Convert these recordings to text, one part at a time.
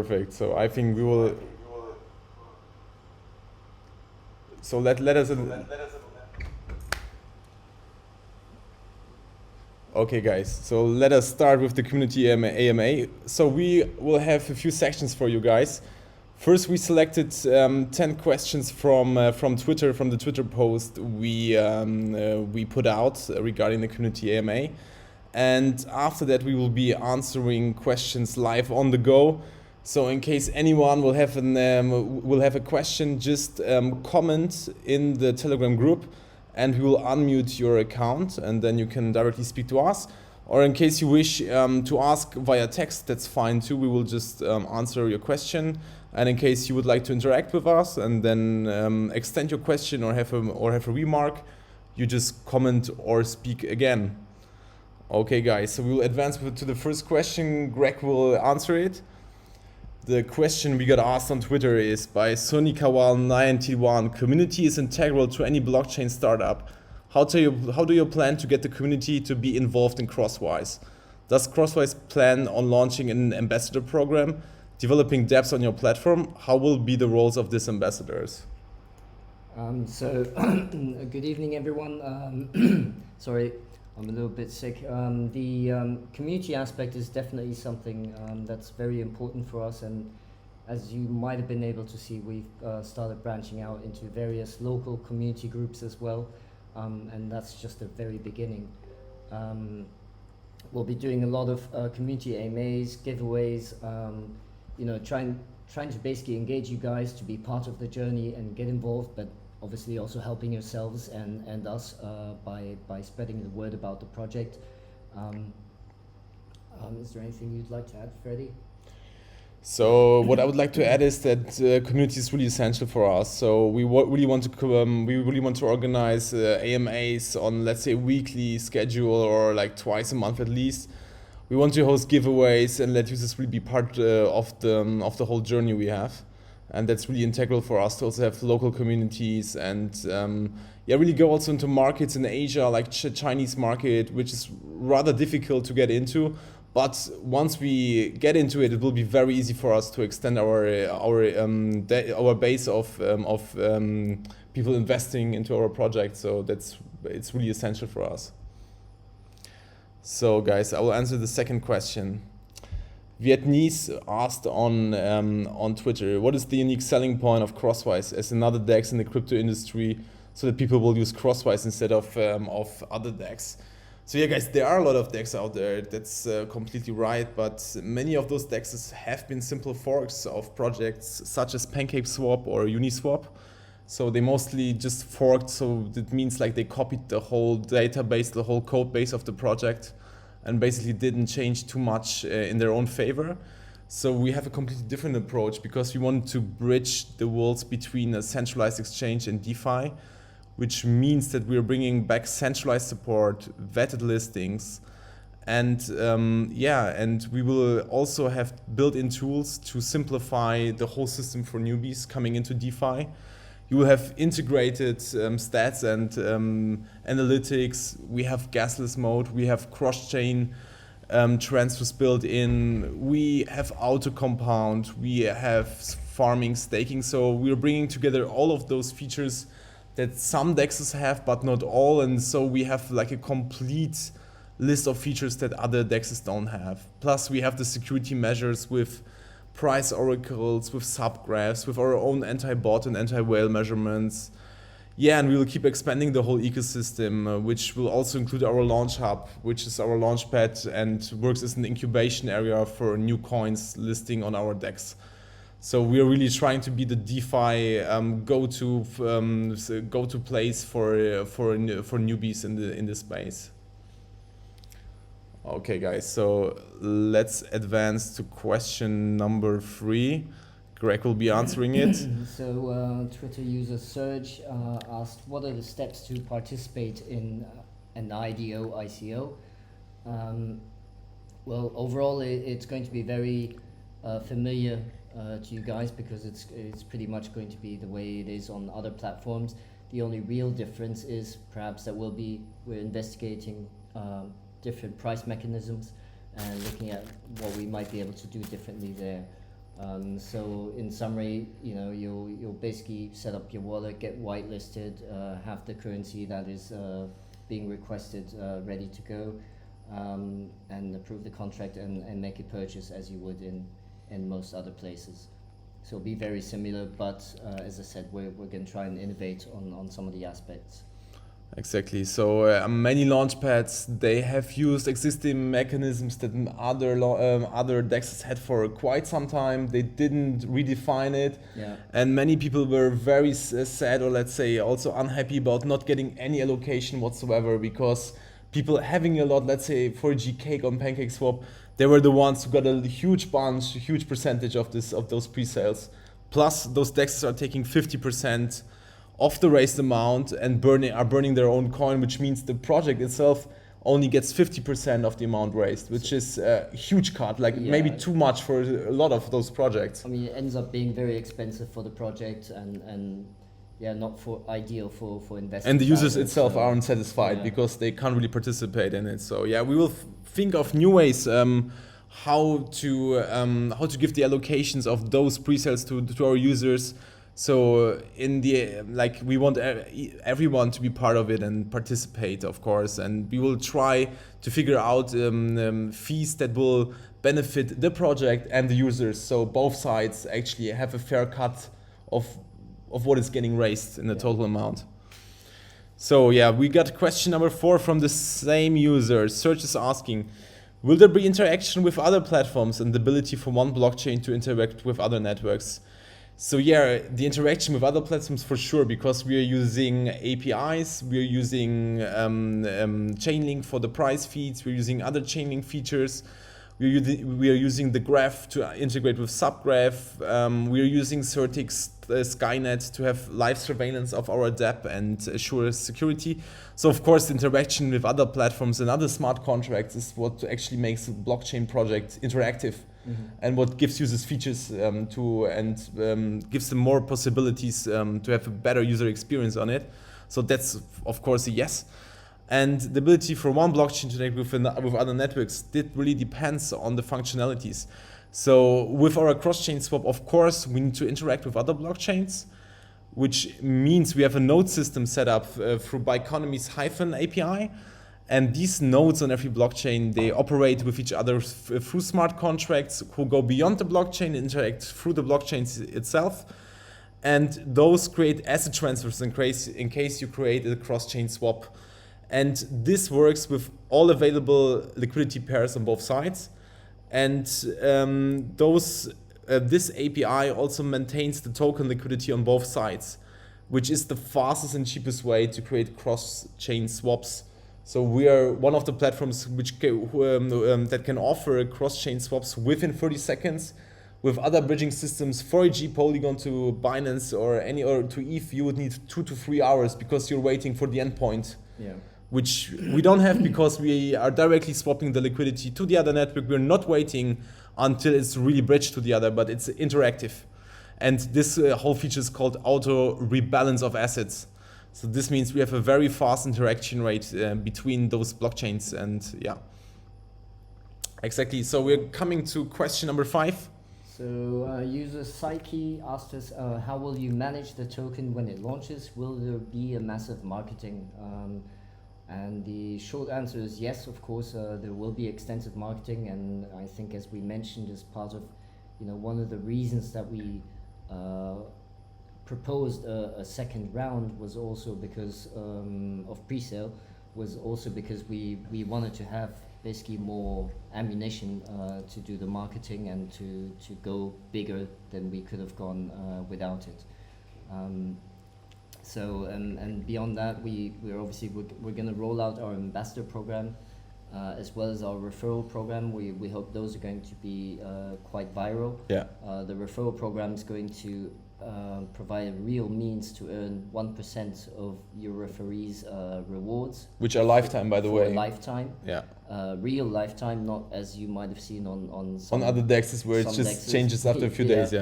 perfect. So I think we will. So let us. Okay, guys. So let us start with the community AMA. So we will have a few sections for you guys. First, we selected 10 questions from Twitter, from the Twitter post we put out regarding the community AMA. And after that, we will be answering questions live on the go. So in case anyone will have a question, just comment in the Telegram group, and we will unmute your account, and then you can directly speak to us. Or in case you wish to ask via text, that's fine too. We will just answer your question. And in case you would like to interact with us and then extend your question or have a remark, you just comment or speak again. Okay, guys, so we will advance to the first question. Greg will answer it. The question we got asked on Twitter is by Sonikawal91. Community is integral to any blockchain startup. How do you plan to get the community to be involved in Crosswise? Does Crosswise plan on launching an ambassador program, developing dApps on your platform? How will be the roles of these ambassadors? Good evening, everyone. Sorry, I'm a little bit sick. The community aspect is definitely something that's very important for us, and as you might have been able to see, we've started branching out into various local community groups as well, and that's just the very beginning. We'll be doing a lot of community AMAs, giveaways, trying to basically engage you guys to be part of the journey and get involved, but obviously also helping yourselves and us by spreading the word about the project. Is there anything you'd like to add, Freddie? So what I would like to add is that community is really essential for us. So we really want to organize AMAs on, let's say, a weekly schedule or like twice a month at least. We want to host giveaways and let users really be part of the whole journey we have. And that's really integral for us to also have local communities and really go also into markets in Asia, like Chinese market, which is rather difficult to get into. But once we get into it, it will be very easy for us to extend our base of people investing into our project. So it's really essential for us. So guys, I will answer the second question. Vietnamese asked on Twitter, what is the unique selling point of Crosswise as another DEX in the crypto industry, so that people will use Crosswise instead of other DEX? So yeah, guys, there are a lot of DEX out there. That's completely right, but many of those DEXs have been simple forks of projects such as PancakeSwap or Uniswap. So they mostly just forked. So that means like they copied the whole database, the whole code base of the project, and basically didn't change too much in their own favor. So we have a completely different approach because we want to bridge the worlds between a centralized exchange and DeFi, which means that we're bringing back centralized support, vetted listings, and and we will also have built-in tools to simplify the whole system for newbies coming into DeFi. You will have integrated stats and analytics. We have gasless mode. We have cross-chain transfers built in. We have auto compound. We have farming, staking. So we're bringing together all of those features that some DEXs have, but not all. And so we have like a complete list of features that other DEXs don't have. Plus we have the security measures with price oracles, with subgraphs, with our own anti-bot and anti-whale measurements. Yeah, and we will keep expanding the whole ecosystem, which will also include our launch hub, which is our launch pad and works as an incubation area for new coins listing on our DEX. So we are really trying to be the DeFi go-to place for newbies in this space. Okay, guys, so let's advance to question number 3. Greg will be answering it. So Twitter user Serge asked, what are the steps to participate in an ICO? Well, overall, it's going to be very familiar to you guys because it's pretty much going to be the way it is on other platforms. The only real difference is perhaps that we're investigating different price mechanisms and looking at what we might be able to do differently there. So in summary, you'll basically set up your wallet, get whitelisted, have the currency that is being requested ready to go, and approve the contract and make a purchase as you would in most other places. So it'll be very similar, but as I said, we're going to try and innovate on some of the aspects. Exactly. So many launchpads, they have used existing mechanisms that other DEXs had for quite some time. They didn't redefine it, and many people were very sad, or let's say also unhappy about not getting any allocation whatsoever, because people having a lot, let's say for GK on PancakeSwap, they were the ones who got a huge percentage of those pre-sales. Plus, those DEXs are taking 50% of the raised amount and are burning their own coin, which means the project itself only gets 50% of the amount raised, which is a huge cut, maybe too much for a lot of those projects. I mean, it ends up being very expensive for the project and not ideal for investors. And the users itself aren't satisfied because they can't really participate in it. So we will think of new ways how to give the allocations of those pre-sales to our users. So we want everyone to be part of it and participate, of course, and we will try to figure out fees that will benefit the project and the users. So both sides actually have a fair cut of what is getting raised in the total amount. So we got question number 4 from the same user. Serge is asking, will there be interaction with other platforms and the ability for one blockchain to interact with other networks? So the interaction with other platforms for sure, because we are using APIs, we are using Chainlink for the price feeds, we're using other Chainlink features, we are using the graph to integrate with Subgraph, we are using Certix Skynet to have live surveillance of our DApp and assure security. So of course, the interaction with other platforms and other smart contracts is what actually makes a blockchain project interactive. And what gives users features gives them more possibilities to have a better user experience on it. So that's of course a yes. And the ability for one blockchain to interact with other networks, it really depends on the functionalities. So with our cross-chain swap, of course, we need to interact with other blockchains, which means we have a node system set up through Biconomy's -API. And these nodes on every blockchain, they operate with each other through smart contracts who go beyond the blockchain, interact through the blockchain itself. And those create asset transfers in case you create a cross-chain swap. And this works with all available liquidity pairs on both sides. And this API also maintains the token liquidity on both sides, which is the fastest and cheapest way to create cross-chain swaps. So we are one of the platforms that can offer cross-chain swaps within 30 seconds. With other bridging systems, for e.g. Polygon to Binance or to ETH, you would need 2 to 3 hours because you're waiting for the endpoint. Which we don't have because we are directly swapping the liquidity to the other network. We're not waiting until it's really bridged to the other, but it's interactive. And this whole feature is called auto rebalance of assets. So this means we have a very fast interaction rate between those blockchains, and exactly. So we're coming to question number 5. So user Psyche asked us, how will you manage the token when it launches? Will there be a massive marketing? And the short answer is yes, of course, there will be extensive marketing, and I think, as we mentioned, as part of, one of the reasons that we proposed a second round was also because of pre-sale, was also because we wanted to have basically more ammunition to do the marketing and to go bigger than we could have gone without it. So and beyond that, we're obviously going to roll out our ambassador program as well as our referral program. We hope those are going to be quite viral. The referral program is going to provide a real means to earn 1% of your referees' rewards, which are lifetime, by the way. Lifetime. Real lifetime, not as you might have seen on other DEXs where it just changes after a few days.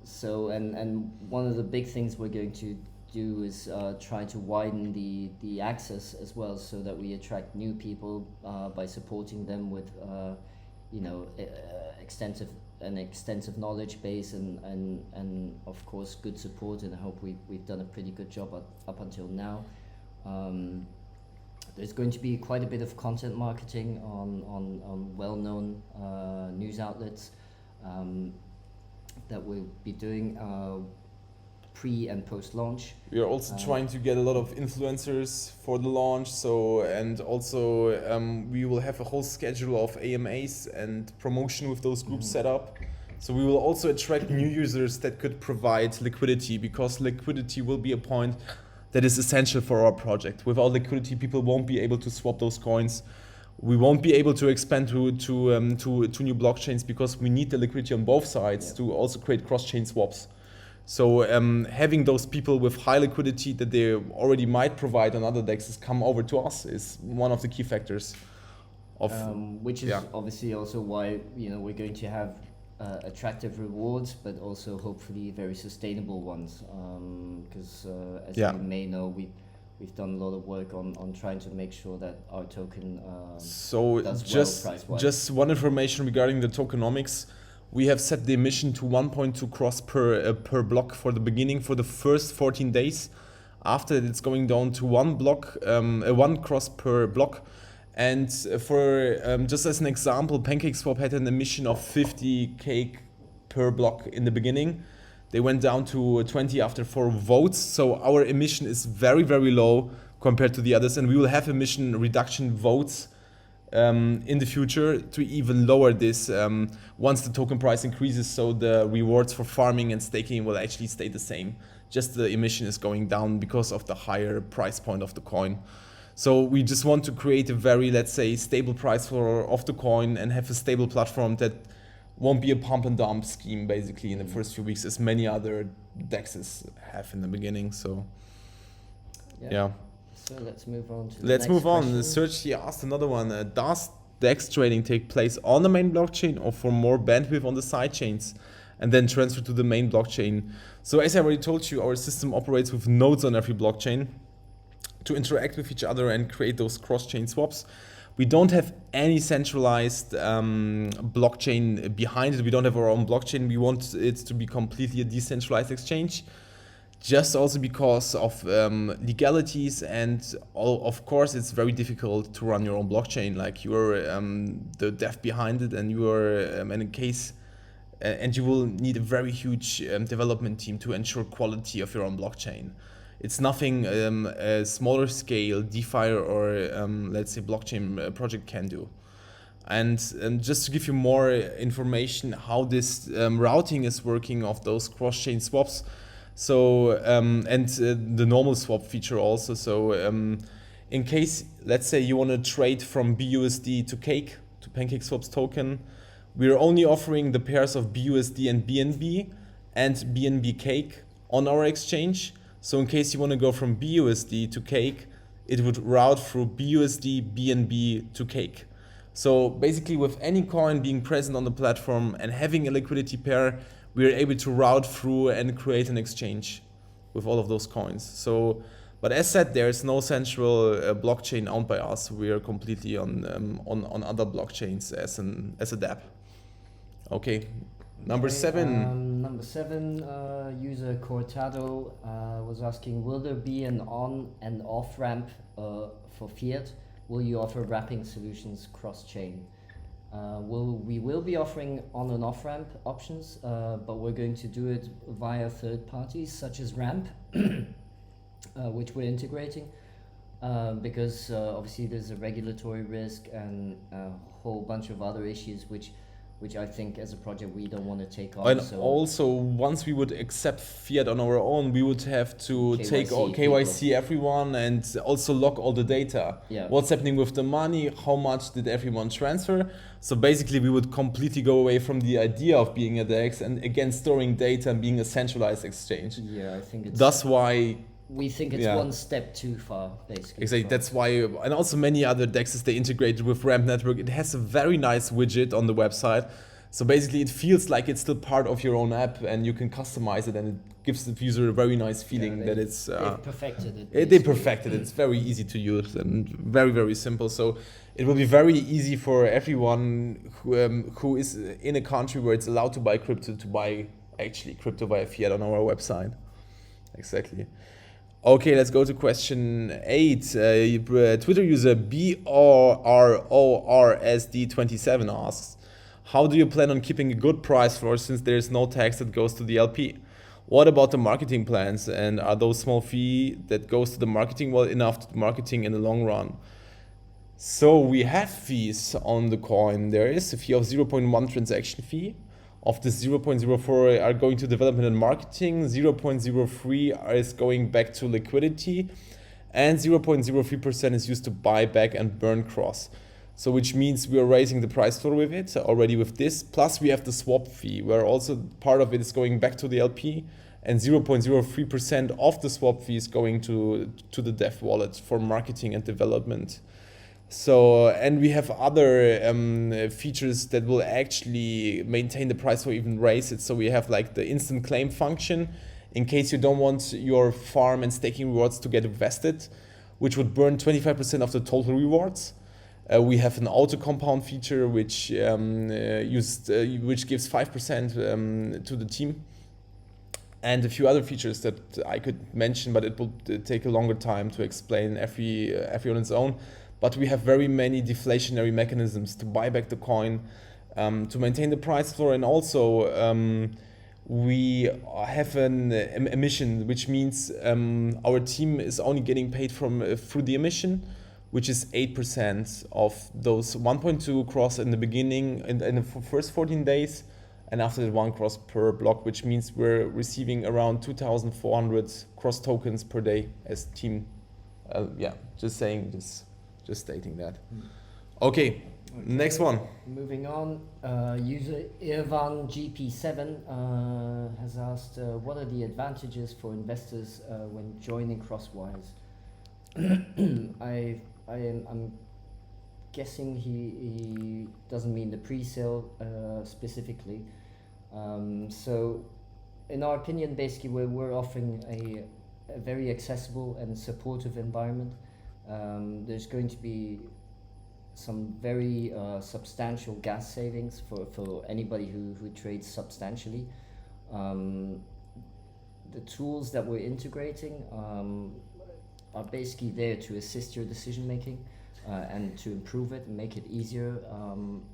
So and one of the big things we're going to do is try to widen the access as well, so that we attract new people by supporting them with extensive an extensive knowledge base and of course good support, and I hope we've done a pretty good job up until now. There's going to be quite a bit of content marketing on well-known news outlets that we'll be doing pre and post launch. We are also trying to get a lot of influencers for the launch. So, and also we will have a whole schedule of AMAs and promotion with those groups set up. So we will also attract new users that could provide liquidity, because liquidity will be a point that is essential for our project. Without liquidity, people won't be able to swap those coins. We won't be able to expand to new blockchains, because we need the liquidity on both sides to also create cross-chain swaps. So having those people with high liquidity that they already might provide on other DEXs come over to us is one of the key factors. Which is obviously also why we're going to have attractive rewards, but also hopefully very sustainable ones. Because as you may know, we've done a lot of work on trying to make sure that our token does price-wise. Just one information regarding the tokenomics. We have set the emission to 1.2 cross per block for the beginning, for the first 14 days. After that, it's going down to one cross per block. And for just as an example, PancakeSwap had an emission of 50 cake per block in the beginning. They went down to 20 after 4 votes. So our emission is very, very low compared to the others. And we will have emission reduction votes in the future to even lower this once the token price increases. So the rewards for farming and staking will actually stay the same. Just the emission is going down because of the higher price point of the coin. So we just want to create a very, let's say, stable price of the coin and have a stable platform that won't be a pump and dump scheme basically in the first few weeks, as many other DEXs have in the beginning. So yeah. So let's move on to Let's move on. Serge, he asked another one. Does DEX trading take place on the main blockchain or for more bandwidth on the side chains and then transfer to the main blockchain? So as I already told you, our system operates with nodes on every blockchain to interact with each other and create those cross-chain swaps. We don't have any centralized blockchain behind it. We don't have our own blockchain. We want it to be completely a decentralized exchange. Just also because of legalities, and of course it's very difficult to run your own blockchain. Like you're the dev behind it, and you are in case, and you will need a very huge development team to ensure quality of your own blockchain. It's nothing a smaller scale DeFi or let's say blockchain project can do. And just to give you more information how this routing is working of those cross-chain swaps. So and the normal swap feature also. So in case, let's say you want to trade from BUSD to Cake, to PancakeSwap's token, we're only offering the pairs of BUSD and BNB Cake on our exchange. So in case you want to go from BUSD to Cake, it would route through BUSD, BNB to Cake. So basically with any coin being present on the platform and having a liquidity pair, we are able to route through and create an exchange with all of those coins. So, but as said, there is no central blockchain owned by us. We are completely on other blockchains as a dApp. Okay, number 7. Number 7, user Cortado was asking, will there be an on and off ramp for fiat? Will you offer wrapping solutions cross-chain? We will be offering on and off ramp options, but we're going to do it via third parties such as Ramp, which we're integrating, because obviously there's a regulatory risk and a whole bunch of other issues which I think as a project we don't want to take on. And also, once we would accept fiat on our own, we would have to take all KYC everyone and also log all the data. Yeah. What's happening with the money? How much did everyone transfer? So basically, we would completely go away from the idea of being a DEX and again storing data and being a centralized exchange. Yeah, I think that's why. We think it's one step too far, basically. Exactly, that's why, and also many other DEXs, they integrated with Ramp Network. It has a very nice widget on the website. So basically it feels like it's still part of your own app, and you can customize it, and it gives the user a very nice feeling that it's... they've perfected it. They perfected it. It's very easy to use and very, very simple. So it will be very easy for everyone who is in a country where it's allowed to buy crypto to buy actually crypto via fiat on our website. Exactly. Okay, let's go to question 8. Twitter user BRRORSD27 asks, how do you plan on keeping a good price floor since there is no tax that goes to the LP? What about the marketing plans, and are those small fee that goes to the marketing well enough to the marketing in the long run? So we have fees on the coin. There is a fee of 0.1 transaction fee. Of the 0.04 are going to development and marketing, 0.03 is going back to liquidity, and 0.03% is used to buy back and burn cross. So which means we are raising the price floor with it already with this. Plus we have the swap fee, where also part of it is going back to the LP, and 0.03% of the swap fee is going to the dev wallet for marketing and development. So, and we have other features that will actually maintain the price or even raise it. So we have like the instant claim function in case you don't want your farm and staking rewards to get vested, which would burn 25% of the total rewards. We have an auto compound feature which gives 5% to the team, and a few other features that I could mention, but it will take a longer time to explain every on its own. But we have very many deflationary mechanisms to buy back the coin, to maintain the price floor, and also we have an emission, which means our team is only getting paid through the emission, which is 8% of those 1.2 cross in the beginning, in the first 14 days, and after that 1 cross per block, which means we're receiving around 2,400 cross tokens per day as team. Just stating that. Okay, next one. Moving on, user Irvan GP7 has asked, what are the advantages for investors when joining Crosswise? I'm guessing he doesn't mean the pre-sale specifically. So in our opinion, basically we're offering a very accessible and supportive environment. There's going to be some very substantial gas savings for anybody who trades substantially. The tools that we're integrating are basically there to assist your decision making and to improve it and make it easier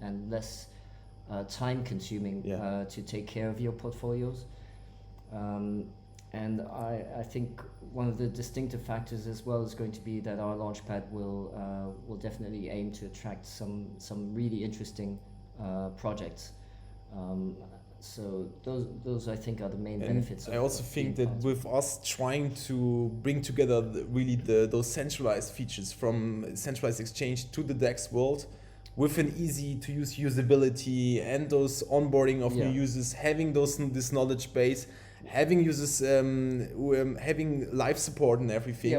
and less time consuming to take care of your portfolios. And I think one of the distinctive factors as well is going to be that our launchpad will definitely aim to attract some really interesting projects. So those I think are the main benefits. I also think that with us trying to bring together those centralized features from centralized exchange to the DEX world, with an easy to use usability and those onboarding of new users, having this knowledge base, having users having live support and everything,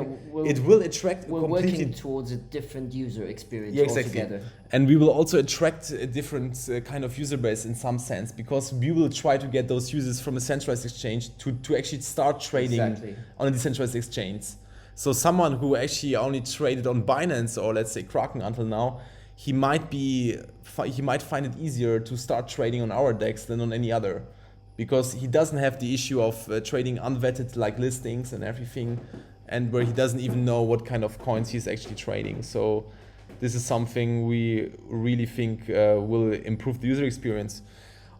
it will attract. We're working towards a different user experience altogether. And we will also attract a different kind of user base in some sense, because we will try to get those users from a centralized exchange to actually start trading on a decentralized exchange. So someone who actually only traded on Binance or let's say Kraken until now, he might find it easier to start trading on our DEX than on any other, because he doesn't have the issue of trading unvetted like listings and everything, and where he doesn't even know what kind of coins he's actually trading. So this is something we really think will improve the user experience.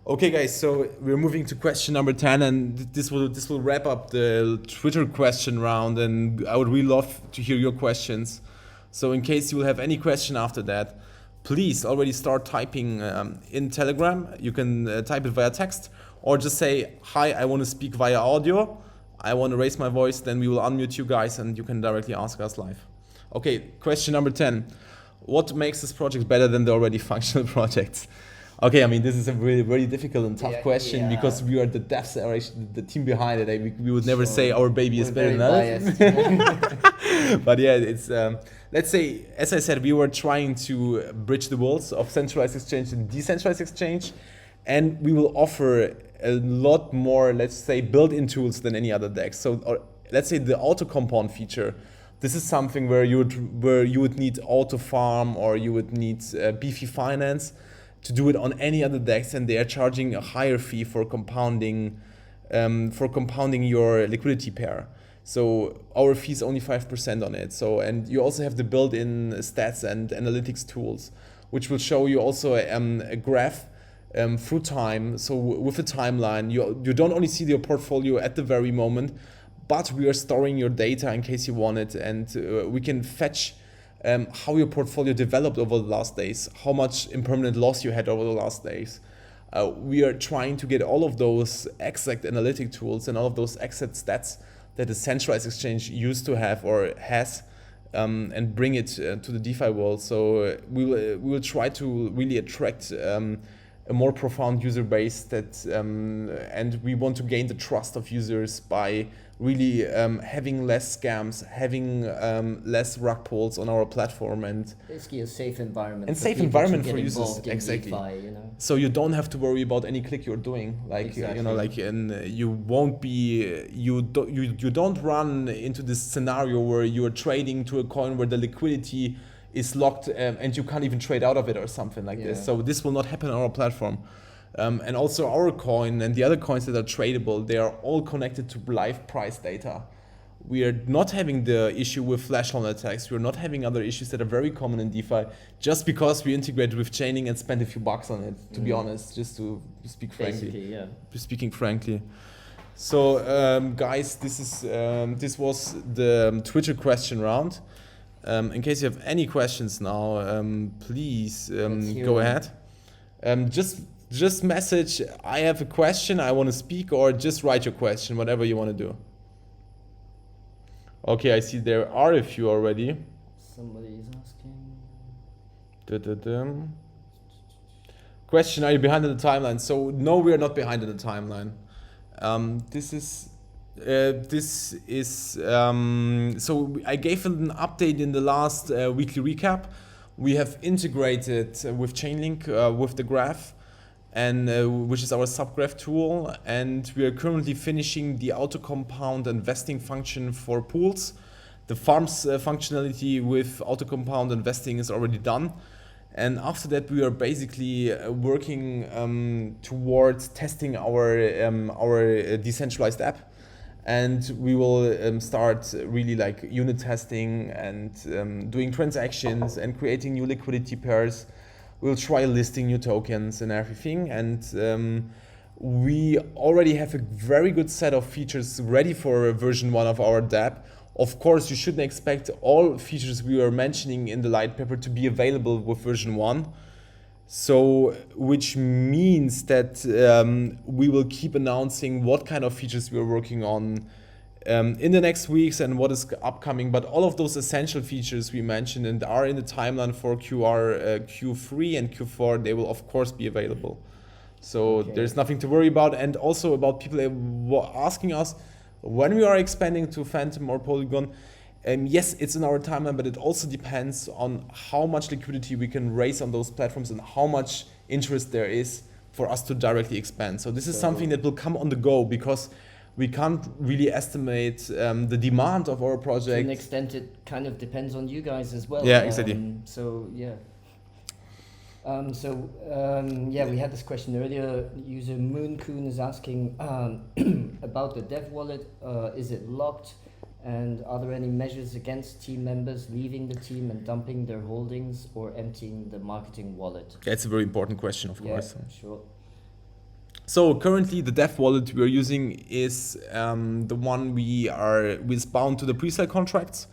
Okay guys, so we're moving to question number 10, and this will wrap up the Twitter question round, and I would really love to hear your questions. So in case you will have any question after that, please already start typing in Telegram. You can type it via text, or just say, hi, I want to speak via audio, I want to raise my voice, then we will unmute you guys and you can directly ask us live. Okay, question number 10. What makes this project better than the already functional projects? Okay, I mean, this is a really, really difficult and tough question, because we are the devs, the team behind it. We would never say our baby is better than others. But yeah, it's, let's say, as I said, we were trying to bridge the worlds of centralized exchange and decentralized exchange. And we will offer a lot more, let's say, built-in tools than any other DEX. So let's say the auto compound feature. This is something where you would need auto farm, or you would need beefy finance to do it on any other DEX, and they are charging a higher fee for compounding your liquidity pair. So our fee is only 5% on it. So, and you also have the built-in stats and analytics tools, which will show you also a graph through time. So with a timeline, you don't only see your portfolio at the very moment, but we are storing your data in case you want it, and we can fetch how your portfolio developed over the last days, how much impermanent loss you had over the last days. We are trying to get all of those exact analytic tools and all of those exact stats that a centralized exchange used to have or has, and bring it to the DeFi world. So we will try to really attract a more profound user base and we want to gain the trust of users by really having less scams, having less rug pulls on our platform, and basically a safe environment. And for safe people environment to get for users, involved in exactly. DeFi, you know? So you don't have to worry about any click you're doing, like Exactly. and you won't be you don't run into this scenario where you are trading to a coin where the liquidity is locked and you can't even trade out of it or something like this. So this will not happen on our platform. And also our coin and the other coins that are tradable, they are all connected to live price data. We are not having the issue with flash loan attacks. We're not having other issues that are very common in DeFi, just because we integrated with chaining and spent a few bucks on it, to be honest, just to speak frankly. Basically, yeah. Speaking frankly. So guys, this was the Twitter question round. In case you have any questions now, please go ahead. Just message, I have a question, I want to speak, or just write your question, whatever you want to do. Okay, I see there are a few already. Somebody is asking. Question, are you behind in the timeline? So no, we are not behind in the timeline. So I gave an update in the last weekly recap. We have integrated with Chainlink with the graph, and which is our subgraph tool, and we are currently finishing the auto compound and vesting function for pools. The farms functionality with auto compound and vesting is already done, and after that we are basically working towards testing our decentralized app, and we will start really like unit testing and doing transactions and creating new liquidity pairs. We'll try listing new tokens and everything, and we already have a very good set of features ready for version 1 of our dApp. Of course, you shouldn't expect all features we were mentioning in the light paper to be available with version 1. So, which means that we will keep announcing what kind of features we are working on in the next weeks and what is upcoming, but all of those essential features we mentioned and are in the timeline for Q3 and Q4, they will of course be available. So there's nothing to worry about. And also about people asking us when we are expanding to Phantom or Polygon, yes, it's in our timeline, but it also depends on how much liquidity we can raise on those platforms and how much interest there is for us to directly expand. So this is something that will come on the go, because we can't really estimate the demand of our project. To an extent, it kind of depends on you guys as well. Yeah, exactly. We had this question earlier. User Mooncoon is asking about the dev wallet. Is it locked? And are there any measures against team members leaving the team and dumping their holdings or emptying the marketing wallet? That's a very important question, of course. Sure. So currently the dev wallet we are using is the one we bound to the pre-sale contracts.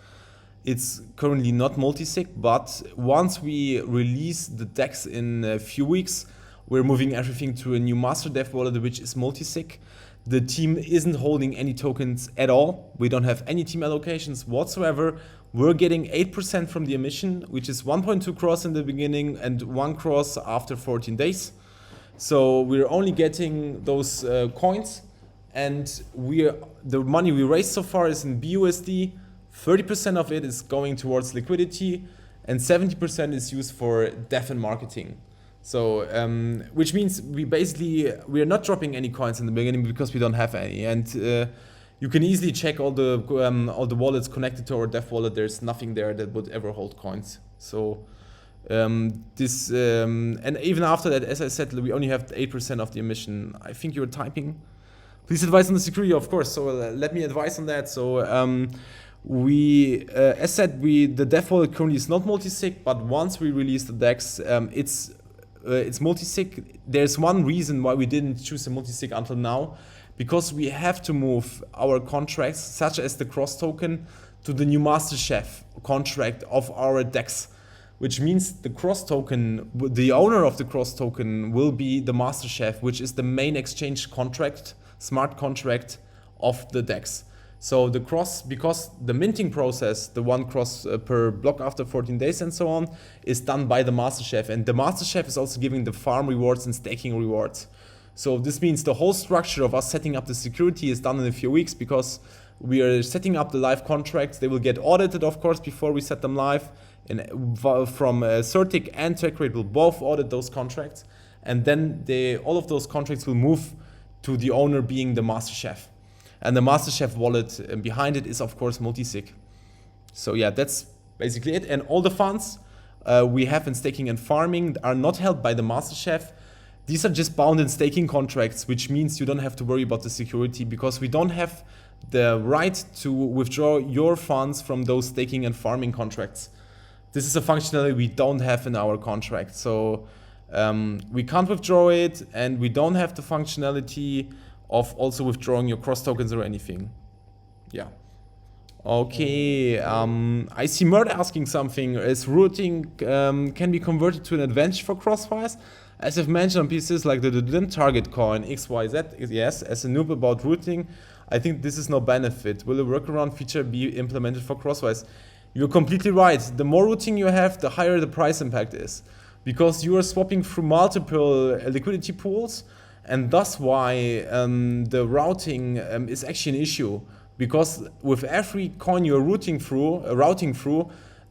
It's currently not multi-sig, but once we release the DEX in a few weeks, we're moving everything to a new master dev wallet, which is multi-sig. The team isn't holding any tokens at all. We don't have any team allocations whatsoever. We're getting 8% from the emission, which is 1.2 cross in the beginning and 1 cross after 14 days. So we're only getting those coins, and the money we raised so far is in BUSD. 30% of it is going towards liquidity, and 70% is used for dev and marketing. So, which means we are not dropping any coins in the beginning because we don't have any, and you can easily check all the wallets connected to our dev wallet. There's nothing there that would ever hold coins. So, and even after that, as I said, we only have 8% of the emission. I think you're typing. Please advise on the security, of course. So let me advise on that. So as said, the dev wallet currently is not multi-sig, but once we release the DEX, it's multi-sig. There's one reason why we didn't choose a multi-sig until now, because we have to move our contracts, such as the cross token, to the new master chef contract of our DEX, which means the cross token, the owner of the cross token will be the master chef, which is the main exchange contract, smart contract of the DEX. So the cross, because the minting process, the one cross per block after 14 days and so on, is done by the master chef. And the master chef is also giving the farm rewards and staking rewards. So this means the whole structure of us setting up the security is done in a few weeks, because we are setting up the live contracts. They will get audited, of course, before we set them live. And from Certic and TechRate will both audit those contracts. And then all of those contracts will move to the owner being the master chef. And the master chef wallet behind it is, of course, multi-sig. So yeah, that's basically it. And all the funds we have in staking and farming are not held by the master chef. These are just bound in staking contracts, which means you don't have to worry about the security, because we don't have the right to withdraw your funds from those staking and farming contracts. This is a functionality we don't have in our contract. So we can't withdraw it, and we don't have the functionality of also withdrawing your cross tokens or anything. Yeah. Okay. I see Mert asking something. Is routing can be converted to an advantage for Crosswise? As I've mentioned on pieces like the target coin XYZ, yes, as a noob about routing, I think this is no benefit. Will a workaround feature be implemented for Crosswise? You're completely right. The more routing you have, the higher the price impact is, because you are swapping through multiple liquidity pools, and that's why the routing is actually an issue, because with every coin you're routing through,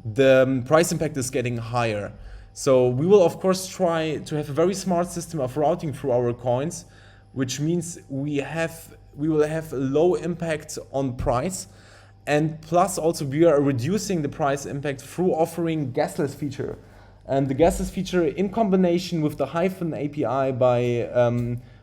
the price impact is getting higher. So we will, of course, try to have a very smart system of routing through our coins, which means we will have a low impact on price. And plus also we are reducing the price impact through offering gasless feature. And the gasless feature, in combination with the Hyphen API by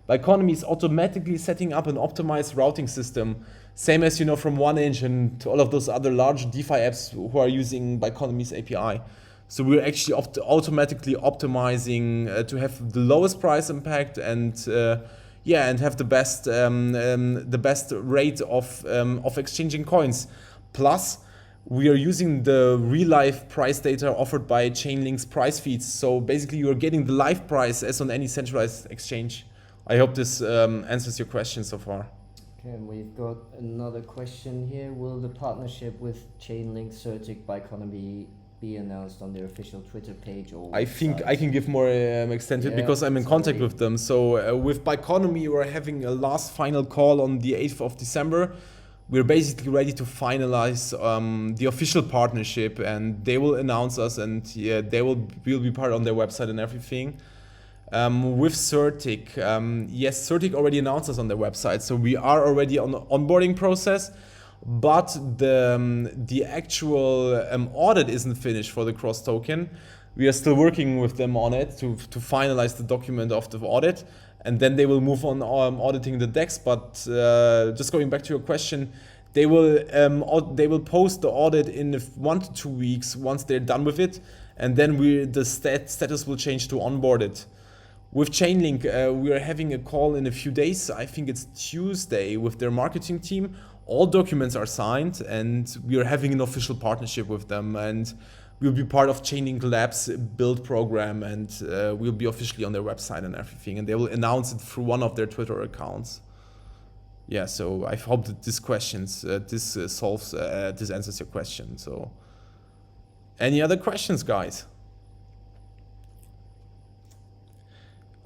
Economy, is automatically setting up an optimized routing system, same as from 1inch and to all of those other large DeFi apps who are using Economy's API. So we're actually automatically optimizing to have the lowest price impact and have the best rate of exchanging coins. Plus, we are using the real life price data offered by Chainlink's price feeds. So basically, you're getting the live price as on any centralized exchange. I hope this answers your question so far. Okay, and we've got another question here. Will the partnership with Chainlink, Certic, Economy be announced on their official Twitter page or website? I think I can give more extended because I'm in contact with them. So with Economy, we're having a last final call on the 8th of December. We're basically ready to finalize the official partnership, and they will announce us, and we'll be part on their website and everything. With Certic, yes, Certic already announced us on their website, so we are already on the onboarding process. But the actual audit isn't finished for the cross token. We are still working with them on it to finalize the document of the audit, and then they will move on auditing the DEX. But just going back to your question, they will post the audit in 1 to 2 weeks once they're done with it, and then the status will change to onboarded. With Chainlink, we are having a call in a few days. I think it's Tuesday with their marketing team. All documents are signed, and we are having an official partnership with them, and we'll be part of Chainlink Labs build program, and we'll be officially on their website and everything, and they will announce it through one of their Twitter accounts. Yeah, so I hope that this answers your question. So, any other questions, guys?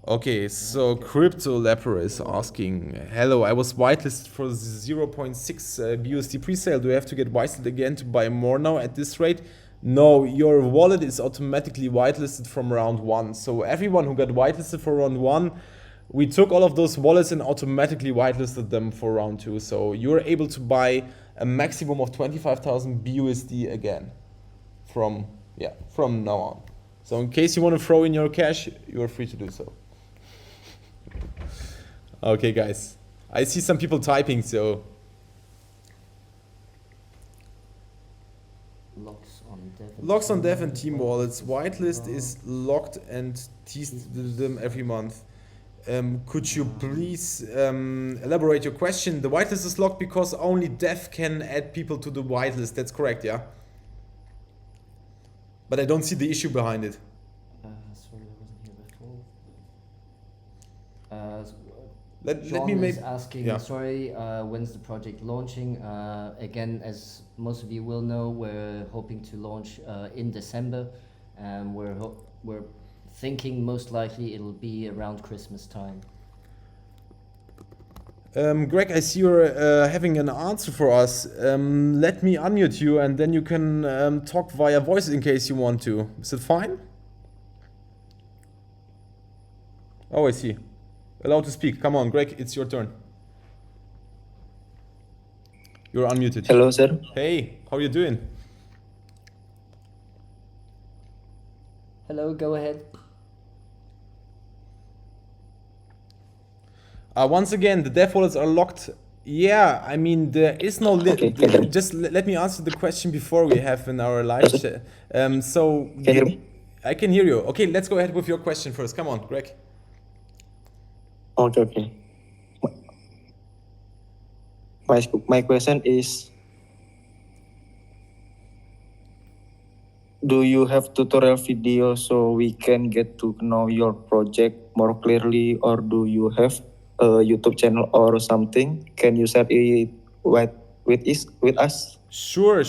Okay, so Crypto Leper is asking, hello, I was whitelisted for 0.6 BUSD presale. Do I have to get whitelisted again to buy more now at this rate? No, your wallet is automatically whitelisted from round one. So everyone who got whitelisted for round one, we took all of those wallets and automatically whitelisted them for round two. So you're able to buy a maximum of 25,000 BUSD again from now on. So in case you want to throw in your cash, you are free to do so. Okay, guys. I see some people typing, so. Locks on dev and team wallets. Whitelist is locked and teased them every month. Could you please elaborate your question? The whitelist is locked because only dev can add people to the whitelist. That's correct, yeah? But I don't see the issue behind it. Sorry, I wasn't here before. Let me make asking, yeah. sorry, when's the project launching? Again, as most of you will know, we're hoping to launch in December, and we're thinking most likely it'll be around Christmas time. Greg, I see you're having an answer for us. Let me unmute you and then you can talk via voice in case you want to. Is it fine? Oh, I see. Allowed to speak. Come on, Greg, it's your turn. You're unmuted. Hello, sir. Hey, how are you doing? Hello, go ahead. Once again, the dev wallets are locked. Yeah, I mean, there is no... Just let me answer the question before we have in our live chat. So, can you hear me? I can hear you. Okay, let's go ahead with your question first. Come on, Greg. Okay. My question is, do you have tutorial video so we can get to know your project more clearly, or do you have a YouTube channel or something? Can you share it with us? Sure.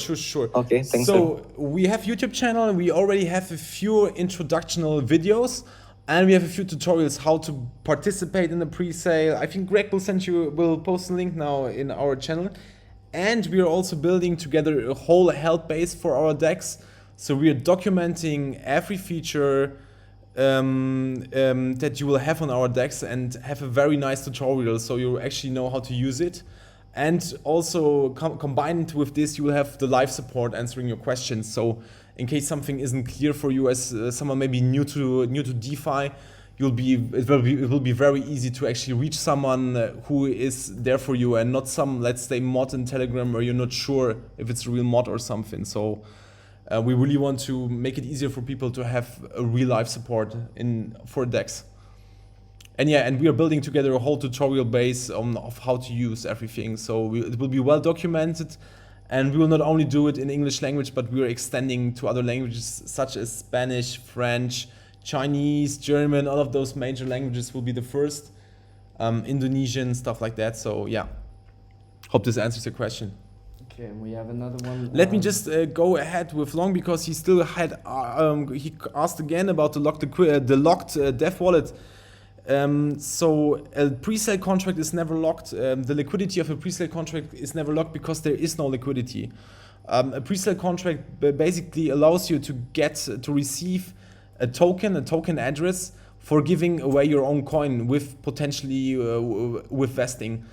Okay, thanks. So we have YouTube channel and we already have a few introductional videos and we have a few tutorials how to participate in the pre-sale. I think Greg will post a link now in our channel. And we are also building together a whole help base for our decks. So we are documenting every feature that you will have on our decks and have a very nice tutorial so you actually know how to use it. And also combined with this, you will have the live support answering your questions. So in case something isn't clear for you as someone maybe new to DeFi, it will be very easy to actually reach someone who is there for you and not some, let's say, mod in Telegram where you're not sure if it's a real mod or something. So we really want to make it easier for people to have a real life support for DEX. And we are building together a whole tutorial base of how to use everything. So it will be well documented, and we will not only do it in English language, but we are extending to other languages such as Spanish, French, Chinese, German. All of those major languages will be the first, Indonesian, stuff like that. So yeah, hope this answers your question. Okay, and we have another one. Let me just go ahead with Long because he still had he asked again about the locked dev wallet. So a pre-sale contract is never locked. The liquidity of a pre-sale contract is never locked because there is no liquidity. A pre-sale contract basically allows you to receive a token address for giving away your own coin with potentially with vesting.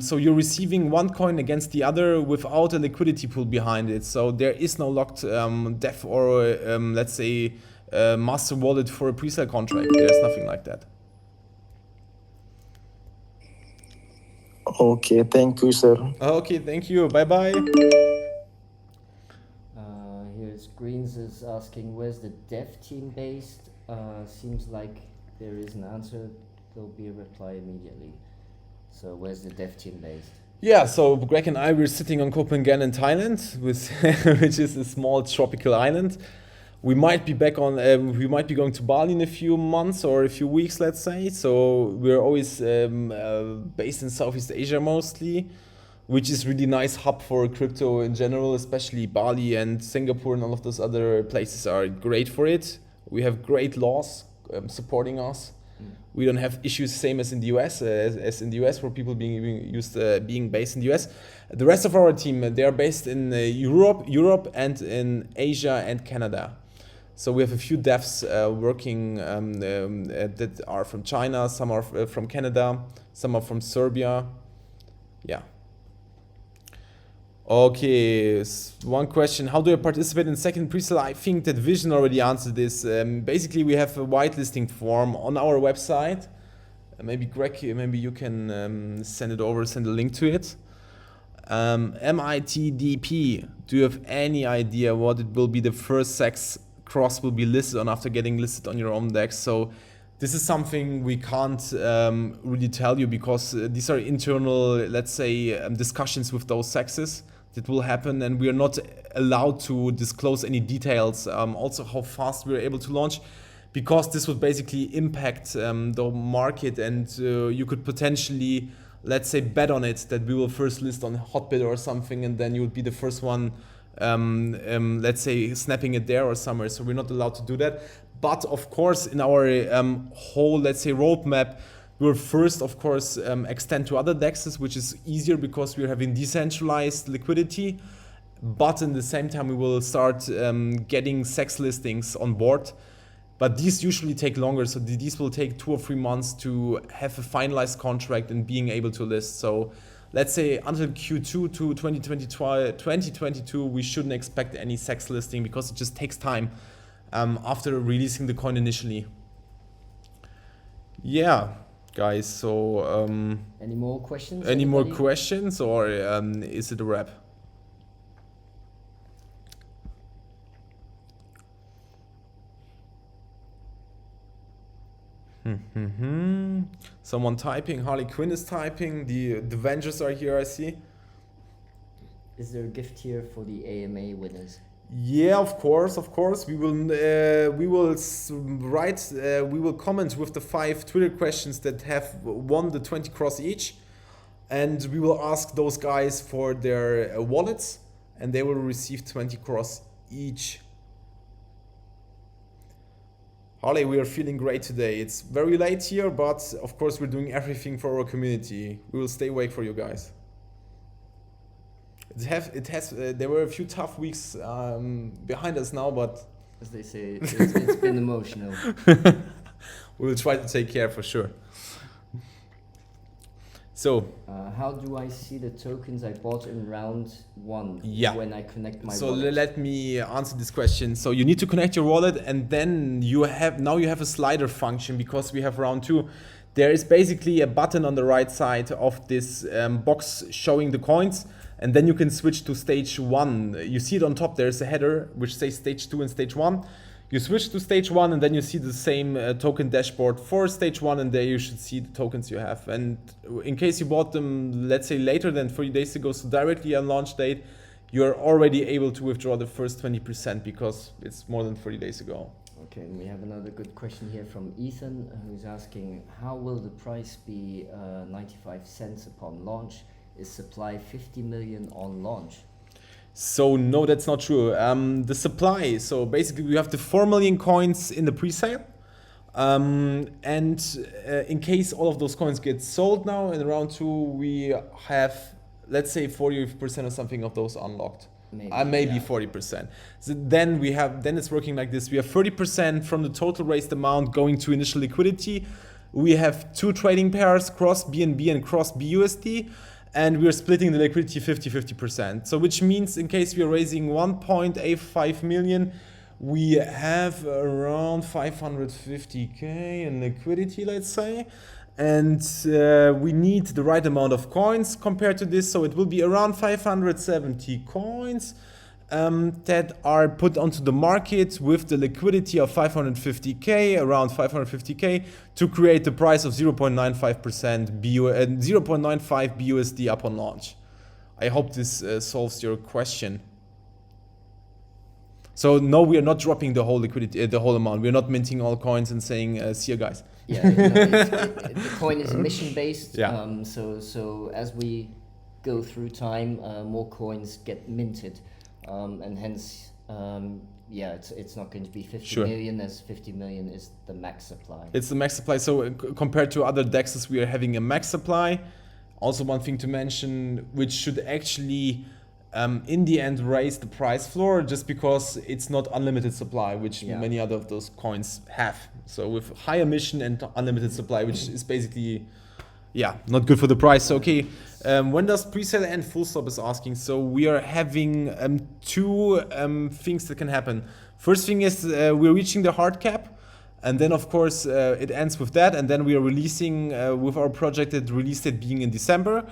So you're receiving one coin against the other without a liquidity pool behind it. So there is no locked dev or let's say master wallet for a pre-sale contract. There's nothing like that. Okay, thank you, sir. Okay, thank you. Bye-bye. Here's Greens is asking, where's the dev team based? Seems like there is an answer. There'll be a reply immediately. So where's the dev team based? Yeah, so Greg and I were sitting on Copenhagen in Thailand, which is a small tropical island. We might be back on. We might be going to Bali in a few months or a few weeks, let's say. So we're always based in Southeast Asia mostly, which is really nice hub for crypto in general. Especially Bali and Singapore and all of those other places are great for it. We have great laws supporting us. We don't have issues same as in the US, as in the US, where people being based in the US. The rest of our team, they are based in Europe, and in Asia and Canada. So we have a few devs working that are from China, some are from Canada, some are from Serbia. Yeah. Okay, one question. How do I participate in second pre-sale? I think that Vision already answered this. Basically, we have a whitelisting form on our website. Maybe Greg, maybe you can send a link to it. MITDP, do you have any idea what it will be the first sex cross will be listed on after getting listed on your own DEX? So this is something we can't really tell you, because these are internal, let's say, discussions with those sexes that will happen, and we are not allowed to disclose any details. Also, how fast we are able to launch, because this would basically impact the market, and you could potentially, let's say, bet on it that we will first list on Hotbit or something, and then you would be the first one, let's say, snapping it there or somewhere. So we're not allowed to do that. But of course, in our whole, let's say, roadmap, we'll first, of course, extend to other DEXs, which is easier because we're having decentralized liquidity. But in the same time, we will start getting sex listings on board. But these usually take longer. So these will take 2 or 3 months to have a finalized contract and being able to list. So let's say until Q2 to 2022, we shouldn't expect any sex listing, because it just takes time after releasing the coin initially. Yeah, guys, so any more questions? Any more questions, or is it a wrap? Someone typing. Harley Quinn is typing. The Avengers are here, I see. Is there a gift here for the AMA winners? Yeah, of course. We will comment with the 5 Twitter questions that have won the 20 cross each, and we will ask those guys for their wallets, and they will receive 20 cross each. Harley, we are feeling great today. It's very late here, but of course we're doing everything for our community. We will stay awake for you guys. There were a few tough weeks behind us now, but as they say, it's been emotional. We will try to take care for sure. So how do I see the tokens I bought in round 1 when I connect my wallet? So let me answer this question. So you need to connect your wallet, and then you have a slider function, because we have round 2. There is basically a button on the right side of this box showing the coins, and then you can switch to stage 1. You see it on top, there's a header which says stage 2 and stage 1. You switch to stage 1, and then you see the same token dashboard for stage 1, and there you should see the tokens you have. And in case you bought them, let's say, later than 30 days ago, so directly on launch date, you're already able to withdraw the first 20%, because it's more than 30 days ago. Okay, and we have another good question here from Ethan, who's asking, how will the price be 95 cents upon launch? Is supply 50 million on launch? So no, that's not true. The supply, so basically we have the 4 million coins in the pre-sale. And in case all of those coins get sold now in round 2, we have, let's say, 40% or something of those unlocked. Maybe 40%. So then it's working like this. We have 30% from the total raised amount going to initial liquidity. We have 2 trading pairs, cross BNB and cross BUSD. And we're splitting the liquidity 50-50%. So which means in case we are raising 1.85 million, we have around 550k in liquidity, let's say. And we need the right amount of coins compared to this. So it will be around 570 coins that are put onto the market with the liquidity of 550k, around 550k, to create the price of 0.95% 0.95 BUSD upon launch. I hope this solves your question. So no, we are not dropping the whole liquidity, the whole amount. We are not minting all coins and saying, see you guys. Yeah, the coin is mission based. Yeah. So as we go through time, more coins get minted. And hence yeah, it's not going to be 50 Sure. million, as 50 million is the max supply. It's the max supply. So compared to other DEXs, we are having a max supply. Also, one thing to mention, which should actually, in the end, raise the price floor, just because it's not unlimited supply, which Yeah. many other of those coins have. So with high emission and unlimited supply, which is basically, yeah, not good for the price. So, okay, when does pre-sale end? Full Stop is asking. So we are having two things that can happen. First thing is we're reaching the hard cap. And then, of course, it ends with that. And then we are releasing with our projected release date being in December.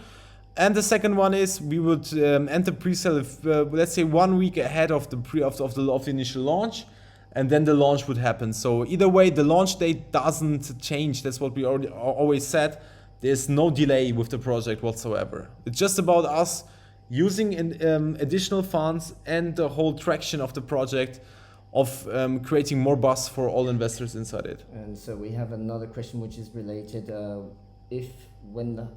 And the second one is we would enter pre-sale, if, let's say, 1 week ahead of the of the initial launch. And then the launch would happen. So either way, the launch date doesn't change. That's what we already always said. There's no delay with the project whatsoever. It's just about us using additional funds and the whole traction of the project of creating more buzz for all investors inside it. And so we have another question which is related. When the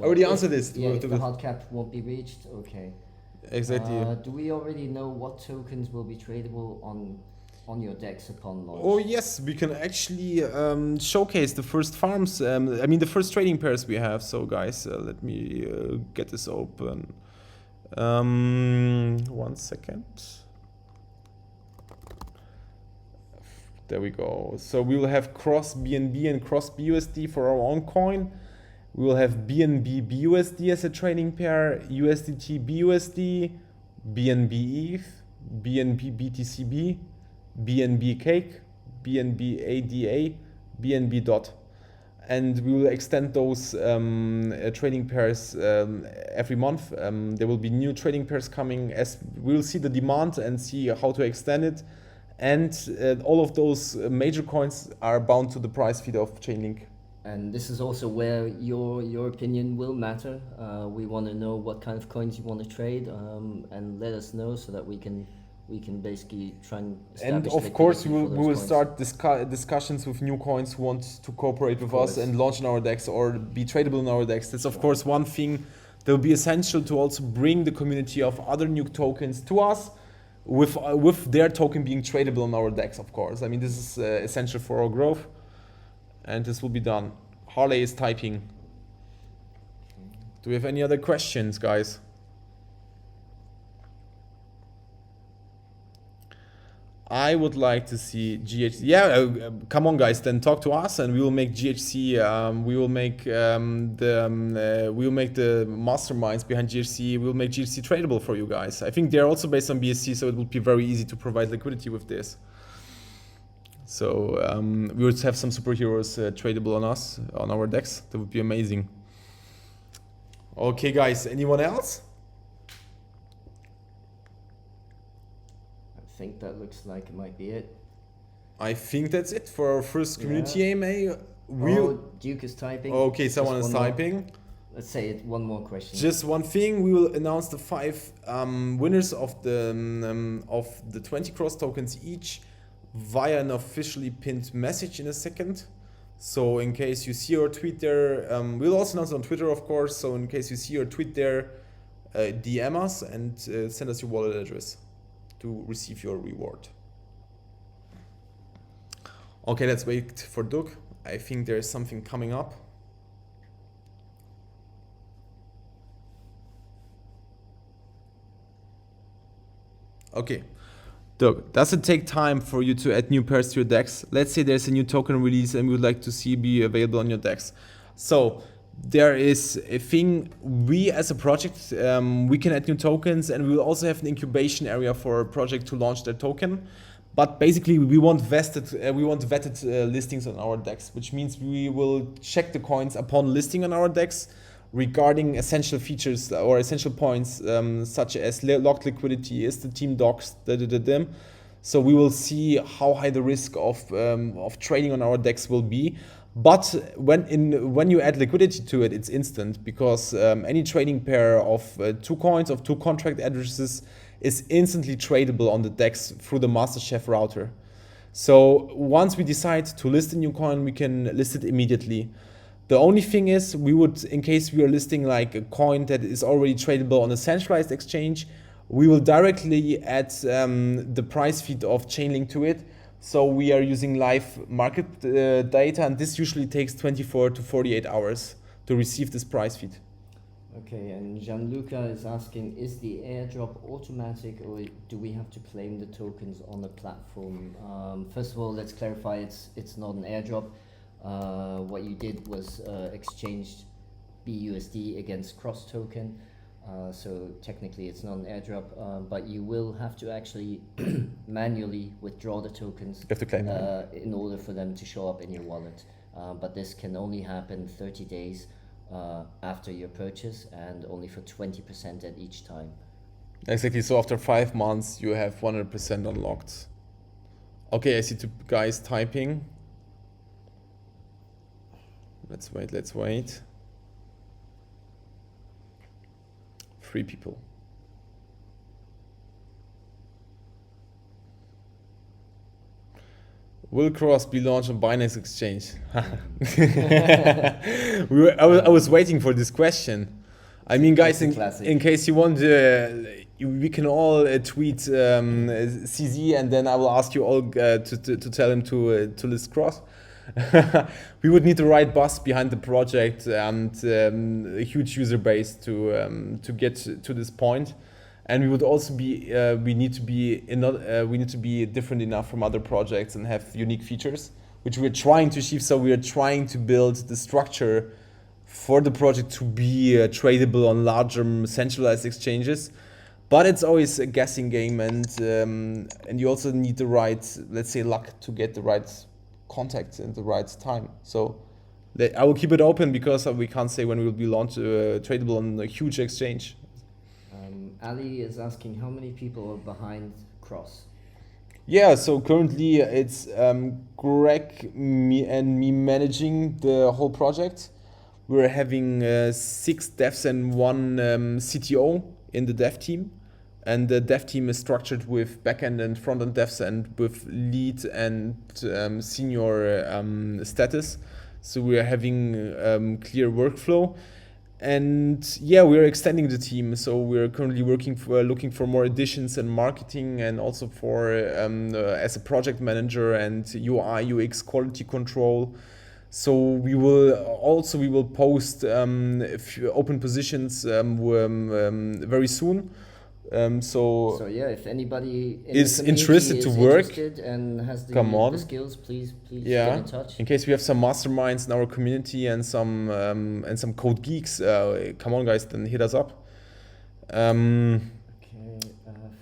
I already answered this. Yeah, if the hard cap won't be reached, okay. Exactly. Do we already know what tokens will be tradable on your DEX upon launch? Oh yes, we can actually showcase the first farms. I mean the first trading pairs we have. So guys, let me get this open. 1 second. There we go. So we will have cross BNB and cross BUSD for our own coin. We will have BNB BUSD as a trading pair, USDT BUSD, BNB ETH, BNB BTCB, BNB Cake, BNB ADA, BNB DOT. And we will extend those trading pairs every month. There will be new trading pairs coming as we will see the demand and see how to extend it. And all of those major coins are bound to the price feed of Chainlink. And this is also where your opinion will matter. We want to know what kind of coins you want to trade, and let us know so that we can basically try and establish. And of course, we liquidity for will those coins. start discussions with new coins who want to cooperate with us and launch in our DEX or be tradable in our DEX. That's of course one thing that will be essential to also bring the community of other new tokens to us, with their token being tradable in our DEX. Of course, I mean this is essential for our growth, and this will be done. Harley is typing. Do we have any other questions, guys? I would like to see GHC. Yeah, come on, guys. Then talk to us, and we will make GHC. We will make we will make the masterminds behind GHC. We will make GHC tradable for you guys. I think they're also based on BSC, so it would be very easy to provide liquidity with this. So we would have some superheroes tradable on us on our DEX. That would be amazing. Okay, guys. Anyone else? I think that looks like it might be it. I think that's it for our first community AMA. Duke is typing. Okay, someone is Just one more. typing. Let's say it. One more question. Just one thing, we will announce the 5 winners of the 20 cross tokens each via an officially pinned message in a second. So in case you see our tweet there, we'll also announce it on Twitter, of course. So in case you see our tweet there, DM us and send us your wallet address to receive your reward. Okay, let's wait for Doug. I think there is something coming up. Okay, Doug, does it take time for you to add new pairs to your DEX? Let's say there's a new token release and we would like to see be available on your DEX. So there is a thing, we as a project, we can add new tokens, and we will also have an incubation area for a project to launch their token. But basically we want vetted listings on our DEX, which means we will check the coins upon listing on our DEX regarding essential features or essential points, such as locked liquidity, is the team docs, So we will see how high the risk of trading on our DEX will be. But when you add liquidity to it, it's instant, because any trading pair of 2 coins of 2 contract addresses is instantly tradable on the DEX through the MasterChef router. So once we decide to list a new coin, we can list it immediately. The only thing is, we would, in case we are listing like a coin that is already tradable on a centralized exchange, we will directly add the price feed of Chainlink to it. So we are using live market data, and this usually takes 24 to 48 hours to receive this price feed. Okay, and Gianluca is asking, is the airdrop automatic or do we have to claim the tokens on the platform? First of all, let's clarify it's not an airdrop. What you did was exchanged BUSD against Cross token. So technically it's not an airdrop, but you will have to actually manually withdraw the tokens You have to claim in order for them to show up in your wallet. But this can only happen 30 days after your purchase and only for 20% at each time. Exactly, so after 5 months you have 100% unlocked. Okay, I see two guys typing. Let's wait. 3 people. Will Cross be launched on Binance Exchange? I was waiting for this question. I mean, guys, in case you want, we can all tweet CZ, and then I will ask you all to tell him to list Cross. We would need the right buzz behind the project and a huge user base to get to this point. And we would also be we need to be different enough from other projects and have unique features, which we're trying to achieve. So we are trying to build the structure for the project to be tradable on larger centralized exchanges. But it's always a guessing game, and you also need the right, let's say, luck to get the right contacts in the right time. So I will keep it open because we can't say when we will be launched tradable on a huge exchange. Ali is asking how many people are behind Cross. Yeah, so currently it's Greg, me managing the whole project. We're having 6 devs and 1 CTO in the dev team. And the dev team is structured with backend and frontend devs and with lead and senior status. So we are having clear workflow. And yeah, we're extending the team. So we're currently looking for more additions and marketing, and also for as a project manager and UI, UX quality control. So we will post a few open positions very soon. So yeah, if anybody is interested to work and has the skills, please get in touch. In case we have some masterminds in our community and some code geeks, come on guys, then hit us up.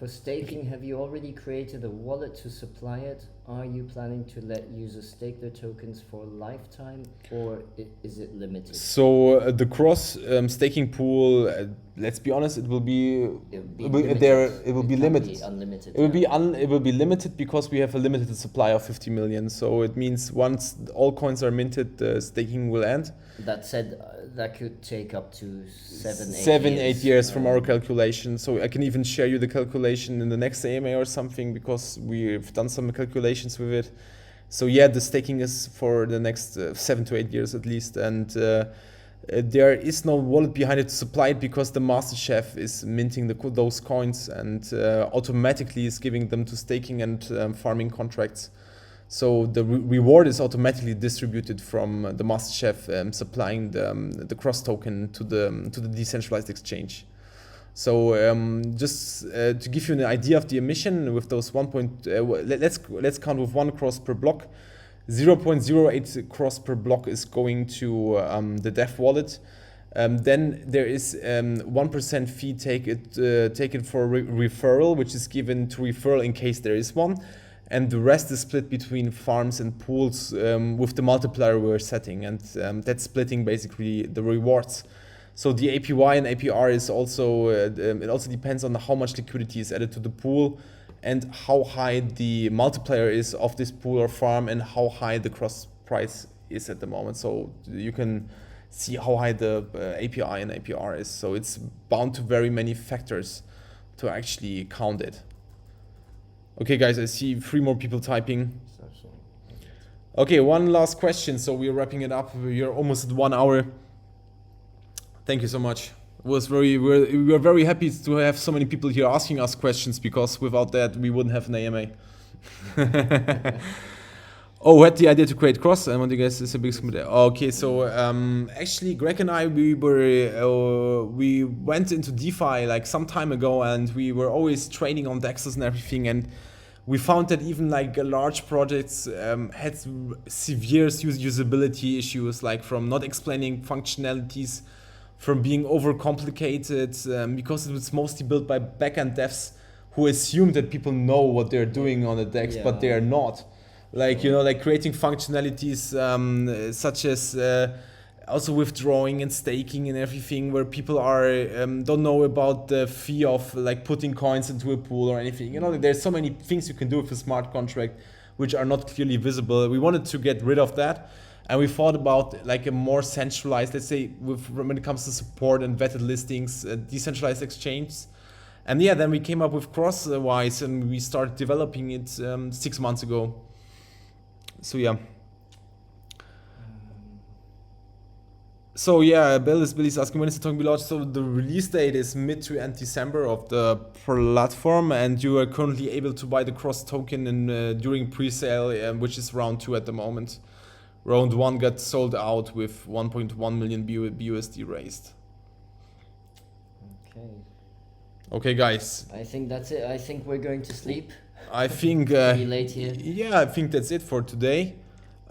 For staking, have you already created a wallet to supply it? Are you planning to let users stake their tokens for a lifetime, or is it limited? So the cross staking pool, let's be honest, it will be limited. It will be limited because we have a limited supply of 50 million. So it means once all coins are minted, the staking will end. That said, that could take up to 8 years from our calculation. So I can even share you the calculation in the next AMA or something, because we've done some calculations with it. So yeah, the staking is for the next 7 to 8 years at least, and there is no wallet behind it to supply it, because the master chef is minting those coins and automatically is giving them to staking and farming contracts. So the reward is automatically distributed from the master chef supplying the cross token to the decentralized exchange. So just to give you an idea of the emission, with those let's count with 1 cross per block. 0.08 cross per block is going to the dev wallet. Then there is 1% fee taken for referral, which is given to referral in case there is one. And the rest is split between farms and pools with the multiplier we're setting. And that's splitting basically the rewards. So the APY and APR is also, it also depends on how much liquidity is added to the pool and how high the multiplier is of this pool or farm and how high the cross price is at the moment. So you can see how high the API and APR is. So it's bound to very many factors to actually count it. Okay, guys, I see 3 more people typing. Okay, one last question. So we're wrapping it up. We're almost at 1 hour. Thank you so much. we were very happy to have so many people here asking us questions, because without that we wouldn't have an AMA. Oh, who had the idea to create Cross? I want to guess it's a big committee. Okay, so actually, Greg and I we went into DeFi like some time ago, and we were always trading on DEXs and everything, and we found that even like large projects had severe usability issues, like from not explaining functionalities, from being overcomplicated, because it was mostly built by backend devs who assume that people know what they're doing on the DEX, but they are not. Like, you know, like creating functionalities such as also withdrawing and staking and everything, where people are don't know about the fee of like putting coins into a pool or anything. You know, like, there's so many things you can do with a smart contract which are not clearly visible. We wanted to get rid of that, and we thought about like a more centralized, let's say, when it comes to support and vetted listings, decentralized exchange. And yeah, then we came up with Crosswise, and we started developing it 6 months ago. So yeah. So yeah, Billy's asking when is the token be launched. So the release date is mid to end December of the platform, and you are currently able to buy the Cross token during pre-sale, which is round 2 at the moment. Round 1 got sold out with 1.1 million BUSD raised. Okay. Okay, guys. I think that's it. I think we're going to sleep. I think Pretty late here. yeah, I think that's it for today.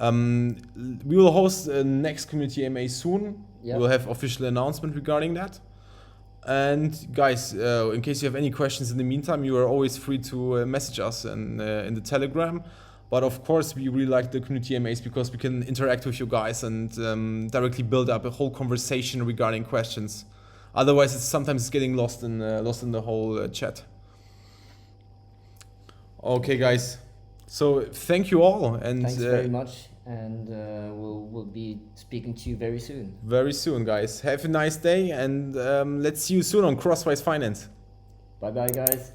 We will host a next community AMA soon. Yep. We'll have official announcement regarding that. And guys, in case you have any questions in the meantime, you are always free to message us in the Telegram. But of course, we really like the community AMAs because we can interact with you guys and directly build up a whole conversation regarding questions. Otherwise, it's sometimes getting lost in the whole chat. Okay, guys. So thank you all, and thanks very much, and we'll be speaking to you very soon. Very soon, guys. Have a nice day, and let's see you soon on Crosswise.Finance. Bye bye, guys.